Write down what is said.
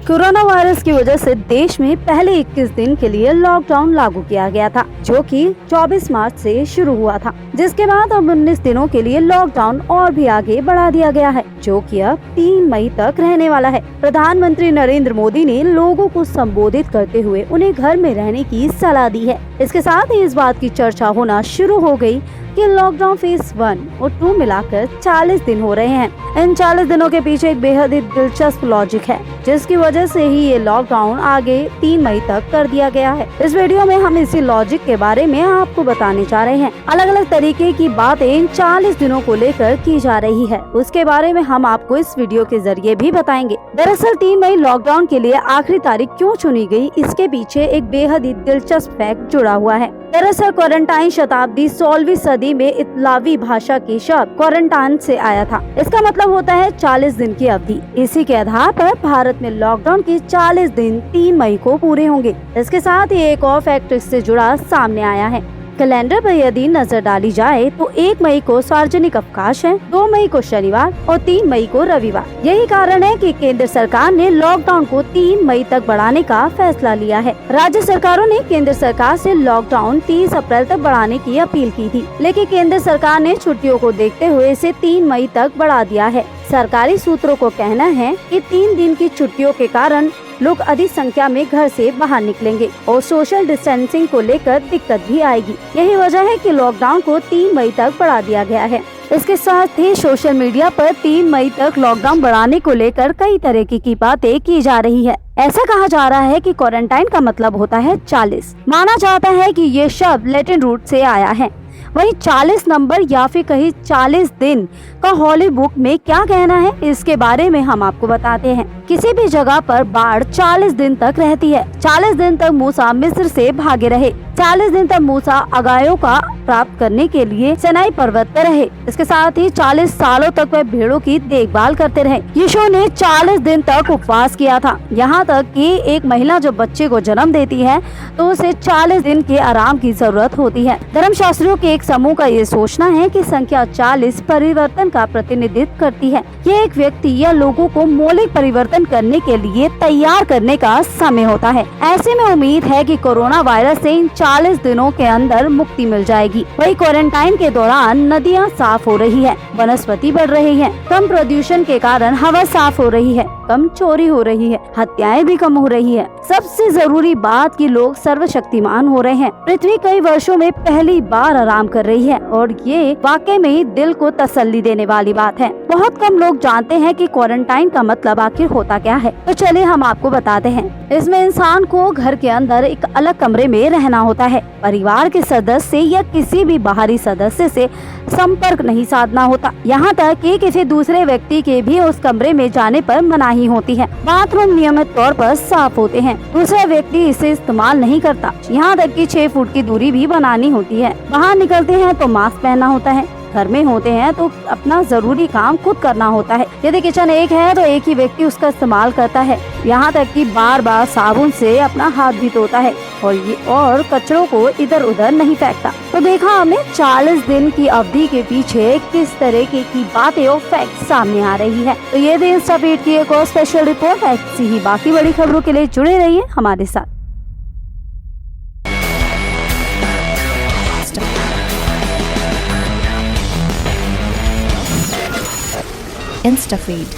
Corona virus की वजह से देश में पहले 21 दिन के लिए लॉकडाउन लागू किया गया था, जो कि 24 मार्च से शुरू हुआ था। जिसके बाद अब 19 दिनों के लिए लॉकडाउन और भी आगे बढ़ा दिया गया है, जो कि अब 3 मई तक रहने वाला है। प्रधानमंत्री नरेंद्र मोदी ने लोगों को संबोधित करते हुए उन्हें घर में रहने की सलाह दी है। इसके साथ ही इस बात की चर्चा होना शुरू हो गई कि लॉकडाउन फेज 1 और 2 मिलाकर 40 दिन हो रहे हैं। इन 40 दिनों के पीछे एक बेहद ही दिलचस्प लॉजिक है, जिसकी वजह से ही ये लॉकडाउन आगे 3 मई तक कर दिया गया है। इस वीडियो में हम इसी लॉजिक के बारे में आपको बताने जा रहे हैं। अलग अलग तरीके की बातें इन 40 दिनों को लेकर की जा रही है, उसके बारे में हम आपको इस वीडियो के जरिए भी बताएंगे। दरअसल 3 मई लॉकडाउन के लिए आखिरी तारीख क्यों चुनी गई, इसके पीछे एक बेहद ही दिलचस्प फैक्ट जुड़ा हुआ है। दरअसल क्वारंटाइन शताब्दी 16वीं सदी में इतालवी भाषा के शब्द क्वारंटाइन से आया था। इसका मतलब होता है 40 दिन की अवधि। इसी के आधार पर भारत में लॉकडाउन के 40 दिन 3 मई को पूरे होंगे। इसके साथ ही एक और फैक्ट इससे जुड़ा सामने आया है। कैलेंडर पर यदि नजर डाली जाए तो 1 मई को सार्वजनिक अवकाश है, 2 मई को शनिवार और 3 मई को रविवार। यही कारण है कि केंद्र सरकार ने लॉकडाउन को 3 मई तक बढ़ाने का फैसला लिया है। राज्य सरकारों ने केंद्र सरकार से लॉकडाउन 30 अप्रैल तक बढ़ाने की अपील की थी, लेकिन केंद्र सरकार ने छुट्टियों को देखते हुए इसे 3 मई तक बढ़ा दिया है। सरकारी सूत्रों को कहना है कि 3 दिन की छुट्टियों के कारण लोग अधिक संख्या में घर से बाहर निकलेंगे और सोशल डिस्टेंसिंग को लेकर दिक्कत भी आएगी। यही वजह है कि लॉकडाउन को 3 मई तक बढ़ा दिया गया है। इसके साथ ही सोशल मीडिया पर 3 मई तक लॉकडाउन बढ़ाने को लेकर कई तरह की बातें की जा रही है। ऐसा कहा जा रहा है कि क्वारंटाइन का मतलब होता है 40। माना जाता है कि ये शब्द लैटिन रूट से आया है। वहीं 40 नंबर या फिर कहीं 40 दिन का हॉली बुक में क्या कहना है, इसके बारे में हम आपको बताते हैं। किसी भी जगह पर बाढ़ 40 दिन तक रहती है। 40 दिन तक मूसा मिस्र से भागे रहे। 40 दिन तक मूसा अगायों का प्राप्त करने के लिए सिनाई पर्वत पर रहे। इसके साथ ही 40 सालों तक वह भेड़ों की देखभाल करते रहे। यीशु ने 40 दिन तक उपवास किया था। यहाँ तक कि एक महिला जो बच्चे को जन्म देती है तो उसे 40 दिन के आराम की जरूरत होती है। धर्मशास्त्रियों के एक समूह का ये सोचना है कि संख्या 40 परिवर्तन का प्रतिनिधित्व करती है। ये एक व्यक्ति या लोगों को मौलिक परिवर्तन करने के लिए तैयार करने का समय होता है। ऐसे में उम्मीद है कि कोरोना वायरस से इन 40 दिनों के अंदर मुक्ति मिल जाएगी। वही क्वारंटाइन के दौरान नदियां साफ हो रही है, वनस्पति बढ़ रही है, कम प्रदूषण के कारण हवा साफ हो रही है, कम चोरी हो रही है, हत्याएं भी कम हो रही है। सबसे जरूरी बात कि लोग सर्वशक्तिमान हो रहे हैं। पृथ्वी कई वर्षों में पहली बार आराम कर रही है और ये वाकई में ही दिल को तसल्ली देने वाली बात है। बहुत कम लोग जानते हैं कि क्वारंटाइन का मतलब आखिर होता क्या है, तो चलिए हम आपको बताते हैं। इसमें इंसान को घर के अंदर एक अलग कमरे में रहना होता है। परिवार के सदस्य या किसी भी बाहरी सदस्य से संपर्क नहीं साधना होता। यहाँ तक कि किसी दूसरे व्यक्ति के भी उस कमरे में जाने पर मनाही होती है। बाथरूम नियमित तौर पर साफ होते हैं। दूसरा व्यक्ति इसे इस्तेमाल नहीं करता। यहाँ तक कि 6 फुट की दूरी भी बनानी होती है। बाहर निकलते हैं तो मास्क पहनना होता है। घर में होते हैं तो अपना जरूरी काम खुद करना होता है। यदि किचन एक है तो एक ही व्यक्ति उसका इस्तेमाल करता है। यहाँ तक कि बार बार साबुन से अपना हाथ भी धोता है और कचरों को इधर उधर नहीं फेंकता। तो देखा हमने 40 दिन की अवधि के पीछे किस तरह की बातें और फैक्ट सामने आ रही है। तो ये थी इंस्टाफीड की एक और स्पेशल रिपोर्ट। ऐसी ही बाकी बड़ी खबरों के लिए जुड़े रहिए हमारे साथ। InstaFeed.